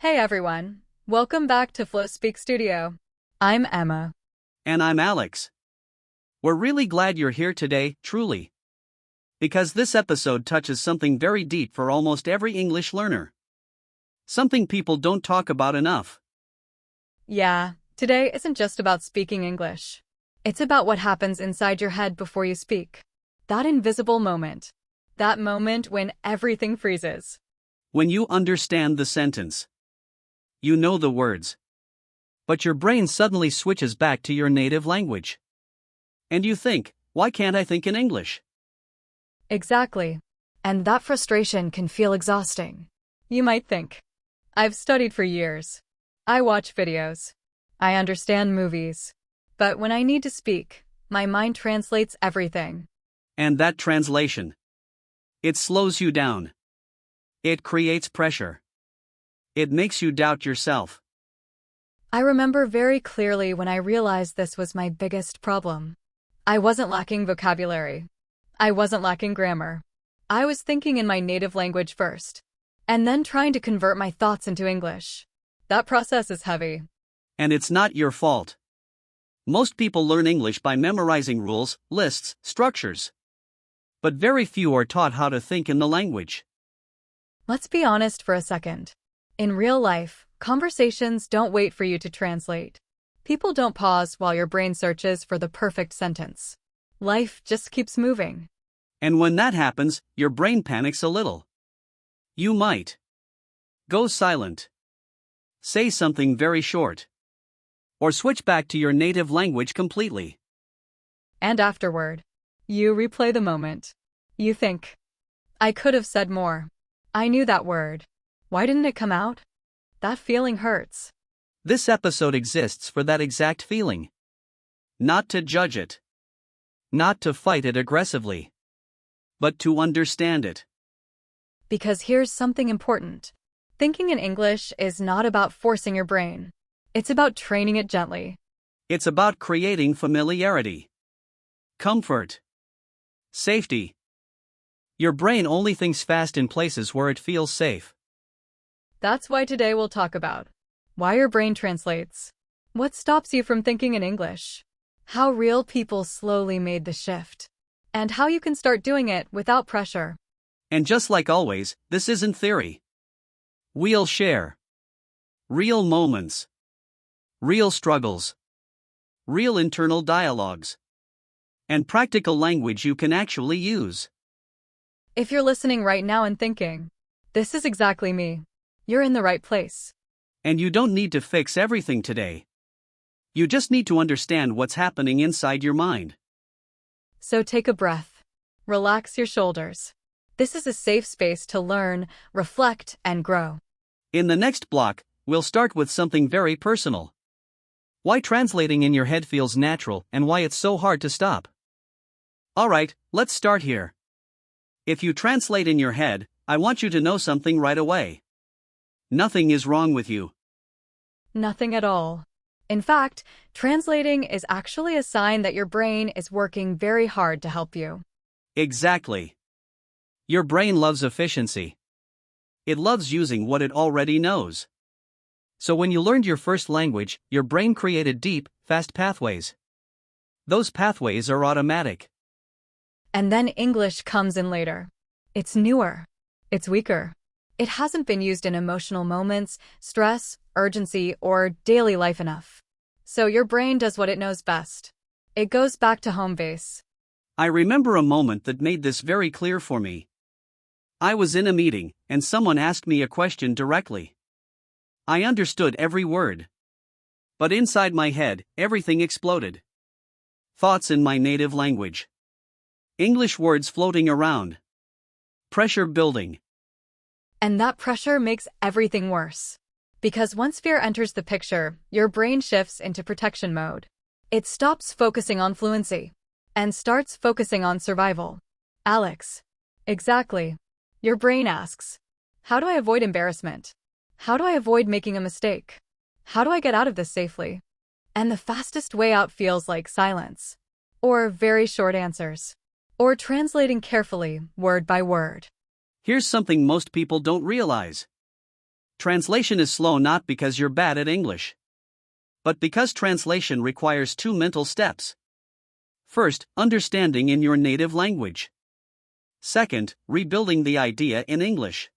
Hey everyone, welcome back to Flow Speak Studio. I'm Emma. And I'm Alex. We're really glad you're here today, truly. Because this episode touches something very deep for almost every English learner. Something people don't talk about enough. Yeah, today isn't just about speaking English. It's about what happens inside your head before you speak. That invisible moment. That moment when everything freezes. When you understand the sentence, you know the words, but your brain suddenly switches back to your native language. And you think, why can't I think in English? Exactly. And that frustration can feel exhausting. You might think, I've studied for years. I watch videos. I understand movies. But when I need to speak, my mind translates everything. And that translation, it slows you down. It creates pressure. It makes you doubt yourself. I remember very clearly when I realized this was my biggest problem. I wasn't lacking vocabulary. I wasn't lacking grammar. I was thinking in my native language first, and then trying to convert my thoughts into English. That process is heavy. And it's not your fault. Most people learn English by memorizing rules, lists, structures. But very few are taught how to think in the language. Let's be honest for a second. In real life, conversations don't wait for you to translate. People don't pause while your brain searches for the perfect sentence. Life just keeps moving. And when that happens, your brain panics a little. You might go silent, say something very short, or switch back to your native language completely. And afterward, you replay the moment. You think, I could have said more. I knew that word. Why didn't it come out? That feeling hurts. This episode exists for that exact feeling. Not to judge it. Not to fight it aggressively. But to understand it. Because here's something important. Thinking in English is not about forcing your brain. It's about training it gently. It's about creating familiarity, comfort, safety. Your brain only thinks fast in places where it feels safe. That's why today we'll talk about why your brain translates, what stops you from thinking in English, how real people slowly made the shift, and how you can start doing it without pressure. And just like always, this isn't theory. We'll share real moments, real struggles, real internal dialogues, and practical language you can actually use. If you're listening right now and thinking, this is exactly me, you're in the right place. And you don't need to fix everything today. You just need to understand what's happening inside your mind. So take a breath. Relax your shoulders. This is a safe space to learn, reflect, and grow. In the next block, we'll start with something very personal. Why translating in your head feels natural and why it's so hard to stop. Alright, let's start here. If you translate in your head, I want you to know something right away. Nothing is wrong with you. Nothing at all. In fact, translating is actually a sign that your brain is working very hard to help you. Exactly. Your brain loves efficiency. It loves using what it already knows. So when you learned your first language, your brain created deep, fast pathways. Those pathways are automatic. And then English comes in later. It's newer. It's weaker. It hasn't been used in emotional moments, stress, urgency, or daily life enough. So your brain does what it knows best. It goes back to home base. I remember a moment that made this very clear for me. I was in a meeting, and someone asked me a question directly. I understood every word. But inside my head, everything exploded. Thoughts in my native language. English words floating around. Pressure building. And that pressure makes everything worse. Because once fear enters the picture, your brain shifts into protection mode. It stops focusing on fluency and starts focusing on survival. Alex. Exactly. Your brain asks, how do I avoid embarrassment? How do I avoid making a mistake? How do I get out of this safely? And the fastest way out feels like silence, or very short answers, or translating carefully, word by word. Here's something most people don't realize. Translation is slow not because you're bad at English, but because translation requires two mental steps. First, understanding in your native language. Second, rebuilding the idea in English.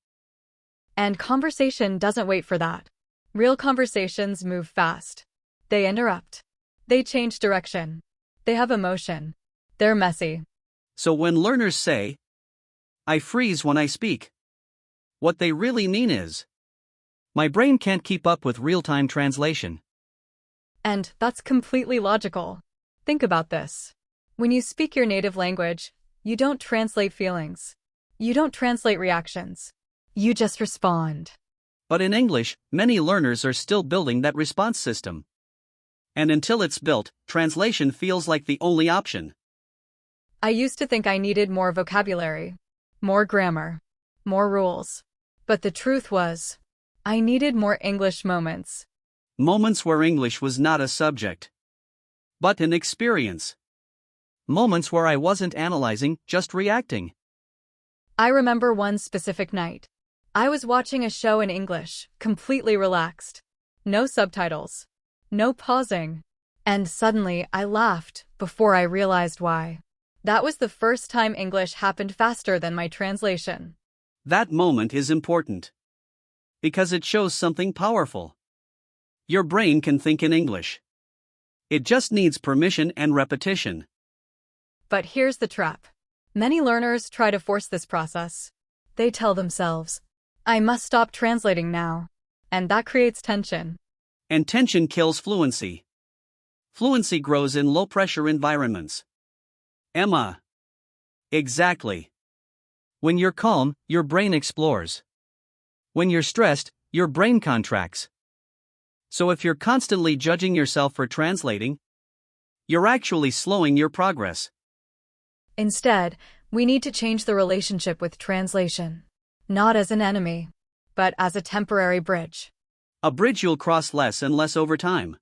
And conversation doesn't wait for that. Real conversations move fast. They interrupt. They change direction. They have emotion. They're messy. So when learners say, "I freeze when I speak," what they really mean is, "My brain can't keep up with real-time translation." And that's completely logical. Think about this. When you speak your native language, you don't translate feelings. You don't translate reactions. You just respond. But in English, many learners are still building that response system. And until it's built, translation feels like the only option. I used to think I needed more vocabulary, more grammar, more rules. But the truth was, I needed more English moments. Moments where English was not a subject, but an experience. Moments where I wasn't analyzing, just reacting. I remember one specific night. I was watching a show in English, completely relaxed. No subtitles. No pausing. And suddenly I laughed before I realized why. That was the first time English happened faster than my translation. That moment is important, because it shows something powerful. Your brain can think in English. It just needs permission and repetition. But here's the trap. Many learners try to force this process. They tell themselves, "I must stop translating now." And that creates tension. And tension kills fluency. Fluency grows in low-pressure environments. Emma. Exactly. When you're calm, your brain explores. When you're stressed, your brain contracts. So if you're constantly judging yourself for translating, you're actually slowing your progress. Instead, we need to change the relationship with translation. Not as an enemy, but as a temporary bridge. A bridge you'll cross less and less over time.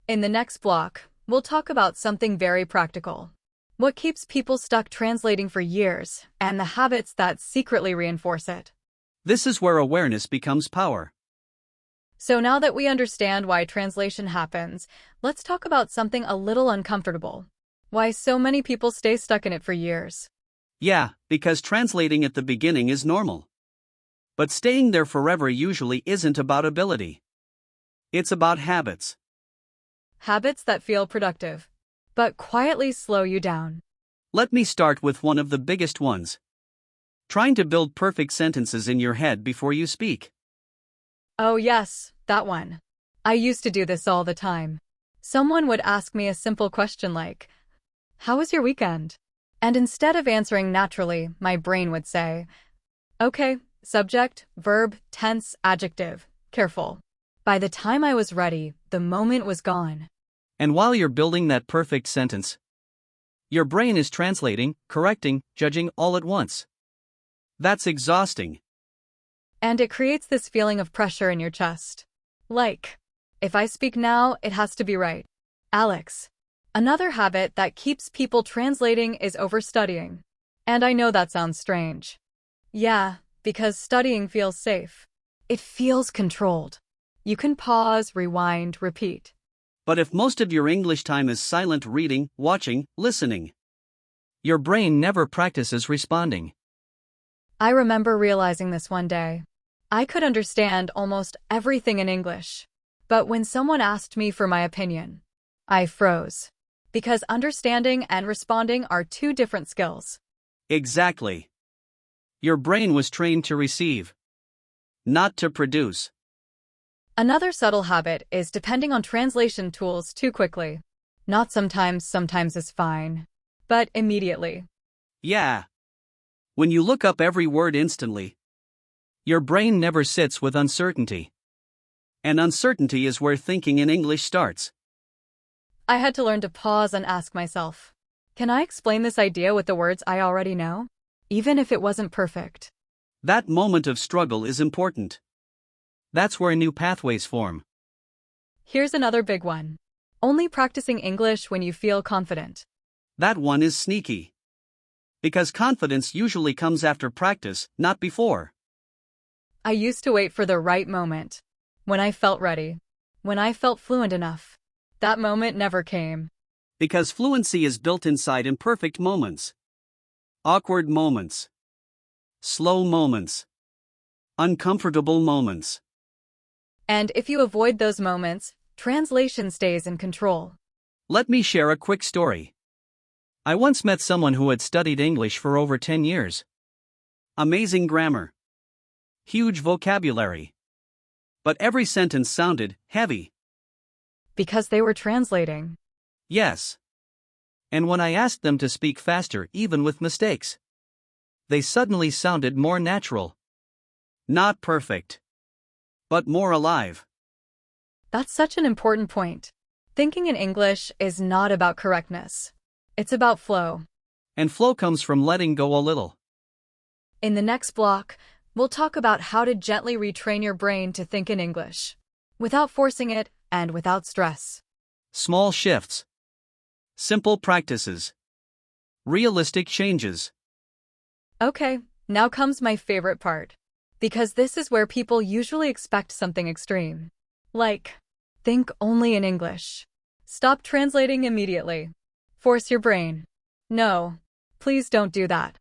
In the next block, we'll talk about something very practical. What keeps people stuck translating for years, and the habits that secretly reinforce it. This is where awareness becomes power. So now that we understand why translation happens, let's talk about something a little uncomfortable. Why so many people stay stuck in it for years. Yeah, because translating at the beginning is normal. But staying there forever usually isn't about ability. It's about habits. Habits that feel productive, but quietly slow you down. Let me start with one of the biggest ones. Trying to build perfect sentences in your head before you speak. Oh yes, that one. I used to do this all the time. Someone would ask me a simple question like, "How was your weekend?" And instead of answering naturally, my brain would say, "Okay, subject, verb, tense, adjective, careful." By the time I was ready, the moment was gone. And while you're building that perfect sentence, your brain is translating, correcting, judging all at once. That's exhausting. And it creates this feeling of pressure in your chest. Like, if I speak now, it has to be right. Alex. Another habit that keeps people translating is overstudying. And I know that sounds strange. Yeah, because studying feels safe. It feels controlled. You can pause, rewind, repeat. But if most of your English time is silent reading, watching, listening, your brain never practices responding. I remember realizing this one day. I could understand almost everything in English. But when someone asked me for my opinion, I froze. Because understanding and responding are two different skills. Exactly. Your brain was trained to receive, not to produce. Another subtle habit is depending on translation tools too quickly. Not sometimes, sometimes is fine. But immediately. Yeah. When you look up every word instantly, your brain never sits with uncertainty. And uncertainty is where thinking in English starts. I had to learn to pause and ask myself, can I explain this idea with the words I already know? Even if it wasn't perfect. That moment of struggle is important. That's where new pathways form. Here's another big one. Only practicing English when you feel confident. That one is sneaky. Because confidence usually comes after practice, not before. I used to wait for the right moment. When I felt ready. When I felt fluent enough. That moment never came. Because fluency is built inside imperfect moments. Awkward moments. Slow moments. Uncomfortable moments. And if you avoid those moments, translation stays in control. Let me share a quick story. I once met someone who had studied English for over 10 years. Amazing grammar. Huge vocabulary. But every sentence sounded heavy. Because they were translating. Yes. And when I asked them to speak faster, even with mistakes, they suddenly sounded more natural. Not perfect, but more alive. That's such an important point. Thinking in English is not about correctness. It's about flow. And flow comes from letting go a little. In the next block, we'll talk about how to gently retrain your brain to think in English, without forcing it and without stress. Small shifts. Simple practices. Realistic changes. Okay, now comes my favorite part. Because this is where people usually expect something extreme. Like, think only in English. Stop translating immediately. Force your brain. No, please don't do that.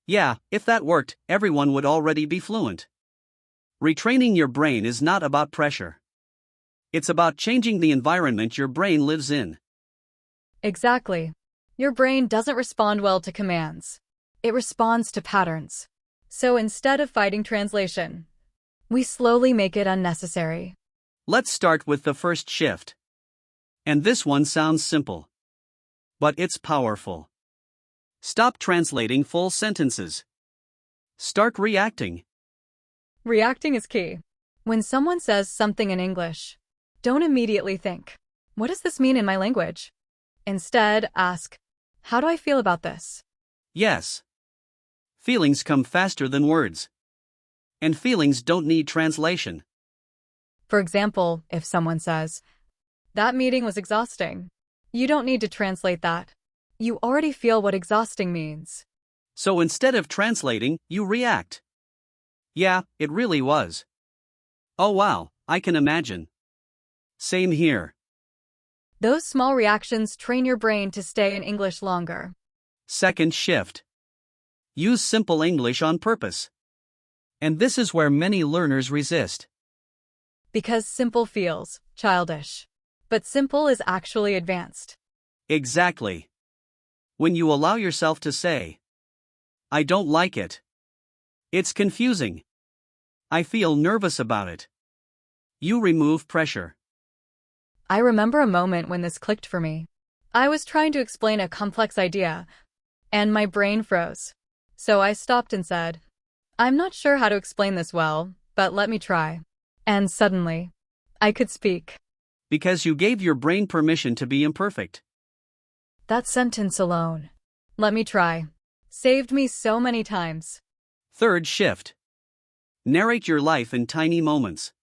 Yeah, if that worked, everyone would already be fluent. Retraining your brain is not about pressure. It's about changing the environment your brain lives in. Exactly. Your brain doesn't respond well to commands. It responds to patterns. So instead of fighting translation, we slowly make it unnecessary. Let's start with the first shift. And this one sounds simple. But it's powerful. Stop translating full sentences. Start reacting. Reacting is key. When someone says something in English, don't immediately think, what does this mean in my language? Instead, ask, how do I feel about this? Yes. Feelings come faster than words. And feelings don't need translation. For example, if someone says, that meeting was exhausting, you don't need to translate that. You already feel what exhausting means. So instead of translating, you react. Yeah, it really was. Oh wow, I can imagine. Same here. Those small reactions train your brain to stay in English longer. Second shift. Use simple English on purpose. And this is where many learners resist. Because simple feels childish. But simple is actually advanced. Exactly. When you allow yourself to say, I don't like it. It's confusing. I feel nervous about it. You remove pressure. I remember a moment when this clicked for me. I was trying to explain a complex idea, and my brain froze. So I stopped and said, I'm not sure how to explain this well, but let me try. And suddenly, I could speak. Because you gave your brain permission to be imperfect. That sentence alone, let me try, saved me so many times. Third shift. Narrate your life in tiny moments.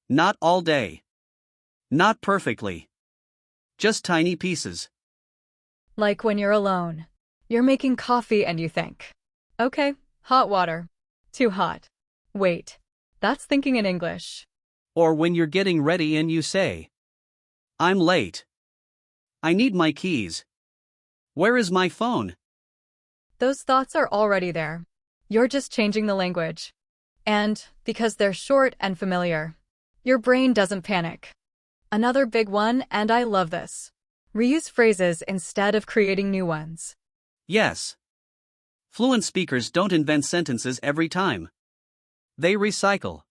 Not all day. Not perfectly. Just tiny pieces. Like when you're alone. You're making coffee and you think, okay, hot water. Too hot. Wait, that's thinking in English. Or when you're getting ready and you say, I'm late. I need my keys. Where is my phone? Those thoughts are already there. You're just changing the language. And, because they're short and familiar, your brain doesn't panic. Another big one, and I love this. Reuse phrases instead of creating new ones. Yes. Fluent speakers don't invent sentences every time. They recycle.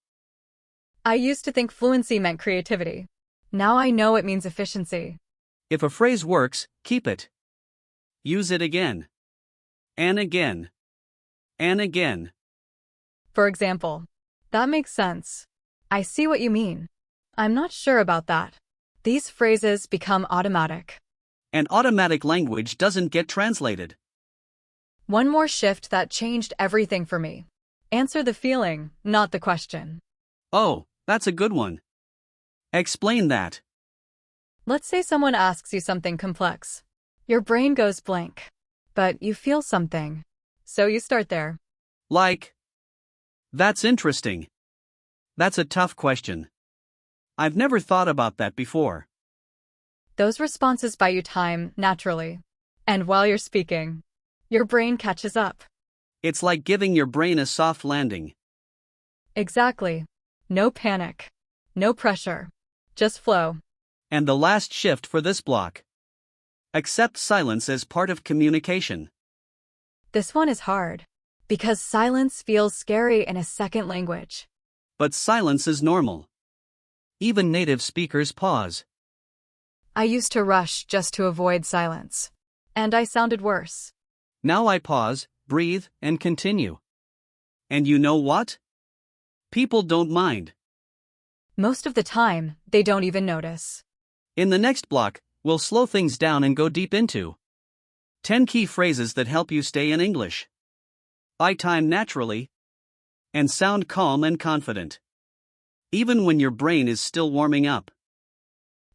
I used to think fluency meant creativity. Now I know it means efficiency. If a phrase works, keep it. Use it again. And again. And again. For example, that makes sense. I see what you mean. I'm not sure about that. These phrases become automatic. And automatic language doesn't get translated. One more shift that changed everything for me. Answer the feeling, not the question. Oh, that's a good one. Explain that. Let's say someone asks you something complex. Your brain goes blank. But you feel something. So you start there. Like, that's interesting. That's a tough question. I've never thought about that before. Those responses buy you time, naturally. And while you're speaking, your brain catches up. It's like giving your brain a soft landing. Exactly. No panic. No pressure. Just flow. And the last shift for this block. Accept silence as part of communication. This one is hard. Because silence feels scary in a second language. But silence is normal. Even native speakers pause. I used to rush just to avoid silence. And I sounded worse. Now I pause, breathe, and continue. And you know what? People don't mind. Most of the time, they don't even notice. In the next block, we'll slow things down and go deep into 10 key phrases that help you stay in English. Buy time naturally. And sound calm and confident. Even when your brain is still warming up.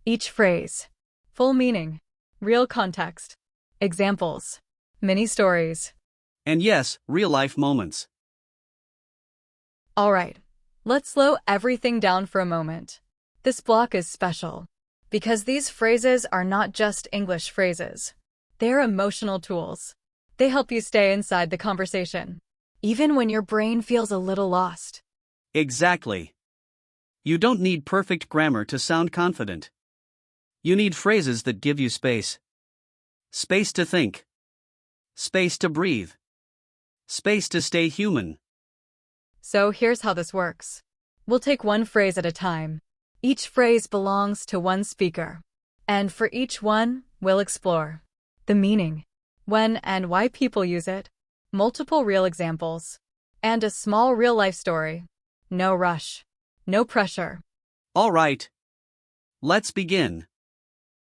Each phrase. Full meaning. Real context. Examples. Mini stories. And yes, real-life moments. Alright, let's slow everything down for a moment. This block is special. Because these phrases are not just English phrases. They're emotional tools. They help you stay inside the conversation. Even when your brain feels a little lost. Exactly. You don't need perfect grammar to sound confident. You need phrases that give you space. Space to think. Space to breathe. Space to stay human. So here's how this works. We'll take one phrase at a time. Each phrase belongs to one speaker. And for each one, we'll explore the meaning, when and why people use it, multiple real examples, and a small real-life story. No rush. No pressure. All right. Let's begin.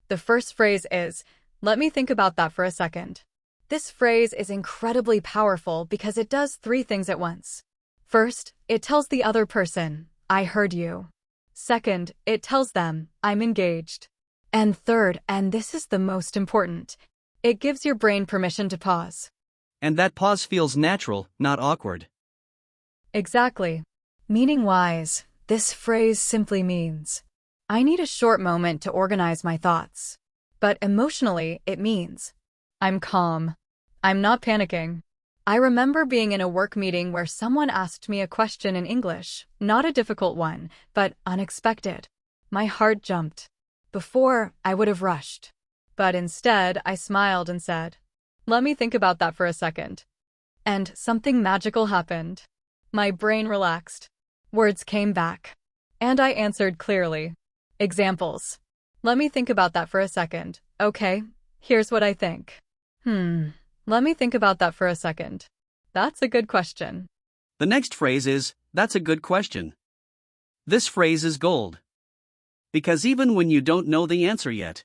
The first phrase is, let me think about that for a second. This phrase is incredibly powerful because it does three things at once. First, it tells the other person, I heard you. Second, it tells them, I'm engaged. And third, and this is the most important, it gives your brain permission to pause. And that pause feels natural, not awkward. Exactly. Meaning-wise, this phrase simply means, I need a short moment to organize my thoughts. But emotionally, it means, I'm calm. I'm not panicking. I remember being in a work meeting where someone asked me a question in English, not a difficult one, but unexpected. My heart jumped. Before, I would have rushed. But instead, I smiled and said, let me think about that for a second. And something magical happened. My brain relaxed. Words came back. And I answered clearly. Examples. Let me think about that for a second. Okay, here's what I think. Let me think about that for a second. That's a good question. The next phrase is, that's a good question. This phrase is gold. Because even when you don't know the answer yet,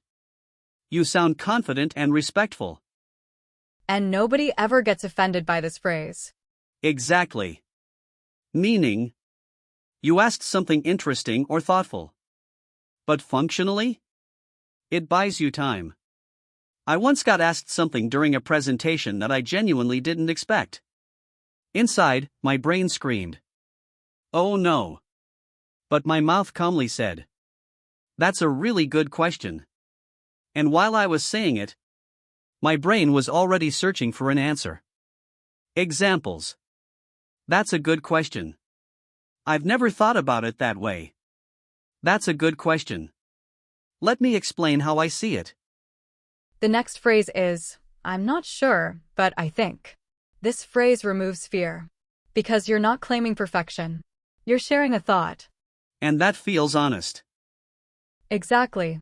you sound confident and respectful. And nobody ever gets offended by this phrase. Exactly. Meaning, you asked something interesting or thoughtful. But functionally, it buys you time. I once got asked something during a presentation that I genuinely didn't expect. Inside, my brain screamed, oh no. But my mouth calmly said, that's a really good question. And while I was saying it, my brain was already searching for an answer. Examples. That's a good question. I've never thought about it that way. That's a good question. Let me explain how I see it. The next phrase is, I'm not sure, but I think. This phrase removes fear. Because you're not claiming perfection. You're sharing a thought. And that feels honest. Exactly.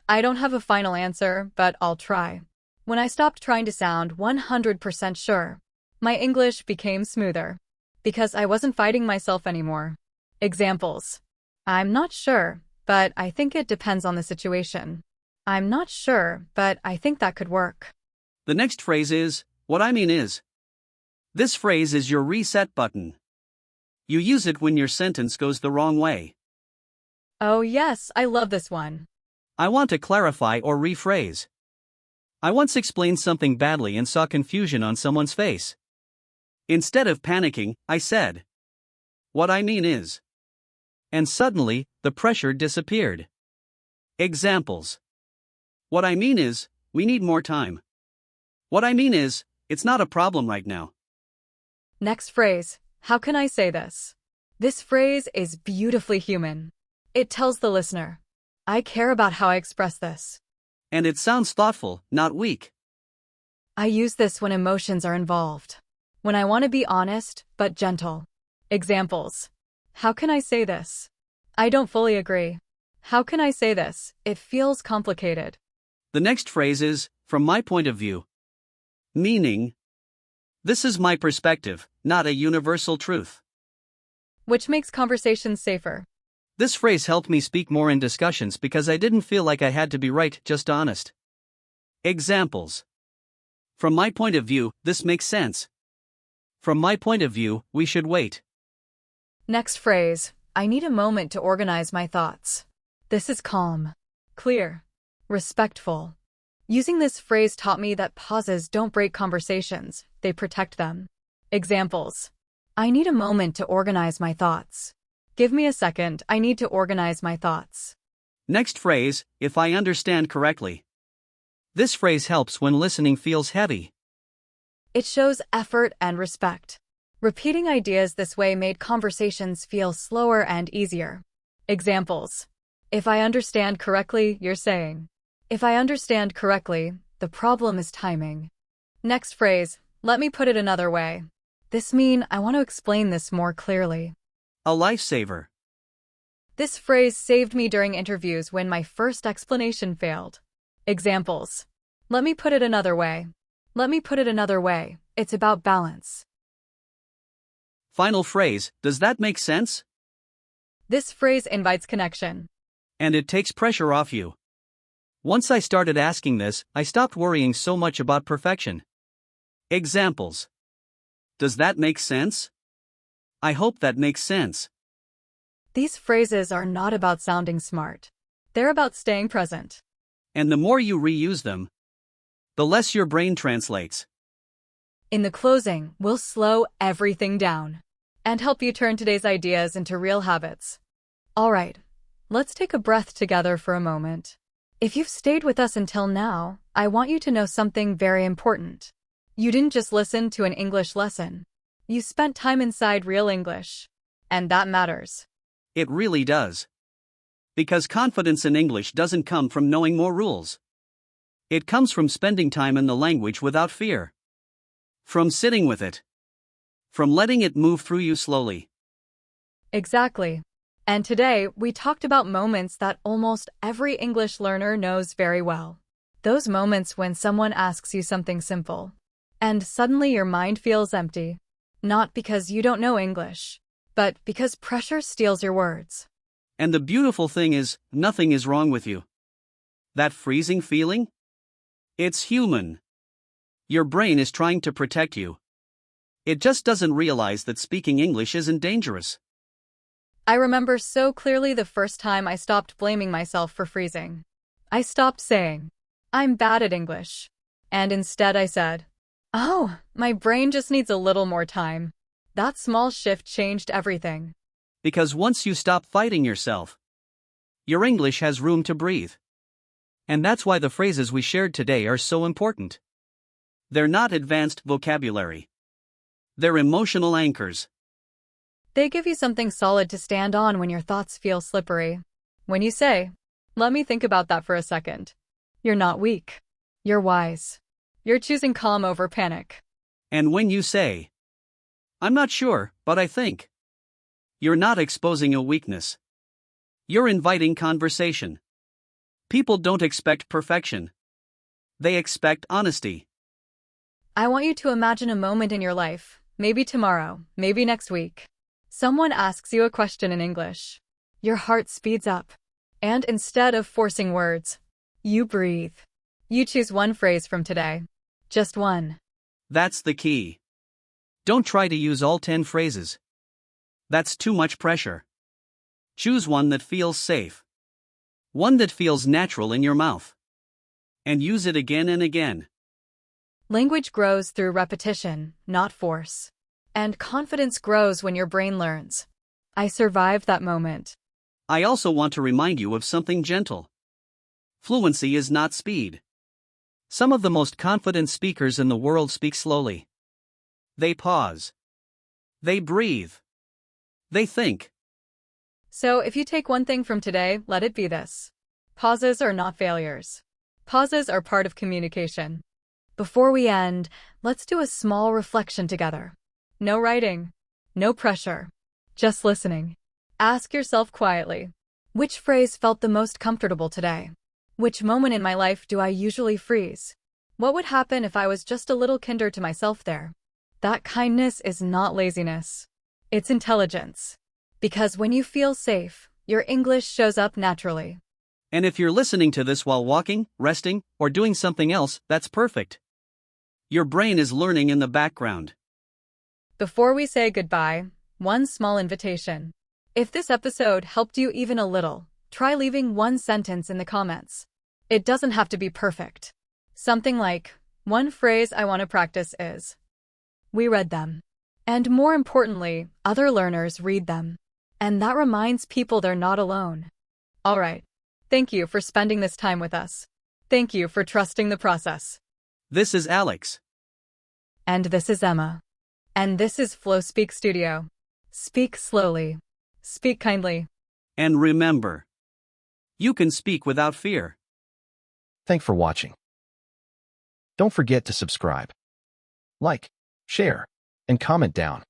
I don't have a final answer, but I'll try. When I stopped trying to sound 100% sure, my English became smoother. Because I wasn't fighting myself anymore. Examples. I'm not sure, but I think it depends on the situation. I'm not sure, but I think that could work. The next phrase is, what I mean is. This phrase is your reset button. You use it when your sentence goes the wrong way. Oh yes, I love this one. I want to clarify or rephrase. I once explained something badly and saw confusion on someone's face. Instead of panicking, I said, what I mean is. And suddenly, the pressure disappeared. Examples. What I mean is, we need more time. What I mean is, it's not a problem right now. Next phrase, how can I say this? This phrase is beautifully human. It tells the listener, I care about how I express this. And it sounds thoughtful, not weak. I use this when emotions are involved. When I want to be honest, but gentle. Examples. How can I say this? I don't fully agree. How can I say this? It feels complicated. The next phrase is, from my point of view. Meaning, this is my perspective, not a universal truth. Which makes conversations safer. This phrase helped me speak more in discussions because I didn't feel like I had to be right, just honest. Examples. From my point of view, this makes sense. From my point of view, we should wait. Next phrase, I need a moment to organize my thoughts. This is calm, clear, respectful. Using this phrase taught me that pauses don't break conversations, they protect them. Examples. I need a moment to organize my thoughts. Give me a second, I need to organize my thoughts. Next phrase, if I understand correctly. This phrase helps when listening feels heavy. It shows effort and respect. Repeating ideas this way made conversations feel slower and easier. Examples. If I understand correctly, you're saying. If I understand correctly, the problem is timing. Next phrase, let me put it another way. This means I want to explain this more clearly. A lifesaver. This phrase saved me during interviews when my first explanation failed. Examples. Let me put it another way. Let me put it another way. It's about balance. Final phrase, does that make sense? This phrase invites connection. And it takes pressure off you. Once I started asking this, I stopped worrying so much about perfection. Examples. Does that make sense? I hope that makes sense. These phrases are not about sounding smart. They're about staying present. And the more you reuse them, the less your brain translates. In the closing, we'll slow everything down and help you turn today's ideas into real habits. All right, let's take a breath together for a moment. If you've stayed with us until now, I want you to know something very important. You didn't just listen to an English lesson. You spent time inside real English. And that matters. It really does. Because confidence in English doesn't come from knowing more rules. It comes from spending time in the language without fear. From sitting with it. From letting it move through you slowly. Exactly. And today, we talked about moments that almost every English learner knows very well. Those moments when someone asks you something simple. And suddenly your mind feels empty. Not because you don't know English, but because pressure steals your words. And the beautiful thing is, nothing is wrong with you. That freezing feeling? It's human. Your brain is trying to protect you. It just doesn't realize that speaking English isn't dangerous. I remember so clearly the first time I stopped blaming myself for freezing. I stopped saying, I'm bad at English. And instead I said, oh, my brain just needs a little more time. That small shift changed everything. Because once you stop fighting yourself, your English has room to breathe. And that's why the phrases we shared today are so important. They're not advanced vocabulary. They're emotional anchors. They give you something solid to stand on when your thoughts feel slippery. When you say, let me think about that for a second. You're not weak. You're wise. You're choosing calm over panic. And when you say, I'm not sure, but I think, you're not exposing a weakness. You're inviting conversation. People don't expect perfection. They expect honesty. I want you to imagine a moment in your life, maybe tomorrow, maybe next week. Someone asks you a question in English. Your heart speeds up. And instead of forcing words, you breathe. You choose one phrase from today. Just one. That's the key. Don't try to use all 10 phrases. That's too much pressure. Choose one that feels safe. One that feels natural in your mouth. And use it again and again. Language grows through repetition, not force. And confidence grows when your brain learns. I survived that moment. I also want to remind you of something gentle. Fluency is not speed. Some of the most confident speakers in the world speak slowly. They pause. They breathe. They think. So if you take one thing from today, let it be this. Pauses are not failures. Pauses are part of communication. Before we end, let's do a small reflection together. No writing. No pressure. Just listening. Ask yourself quietly, which phrase felt the most comfortable today? Which moment in my life do I usually freeze? What would happen if I was just a little kinder to myself there? That kindness is not laziness. It's intelligence. Because when you feel safe, your English shows up naturally. And if you're listening to this while walking, resting, or doing something else, that's perfect. Your brain is learning in the background. Before we say goodbye, one small invitation. If this episode helped you even a little, try leaving one sentence in the comments. It doesn't have to be perfect. Something like, one phrase I want to practice is, we read them. And more importantly, other learners read them. And that reminds people they're not alone. All right. Thank you for spending this time with us. Thank you for trusting the process. This is Alex. And this is Emma. And this is Flow Speak Studio. Speak slowly. Speak kindly. And remember, you can speak without fear. Thanks for watching. Don't forget to subscribe, like, share, and comment down.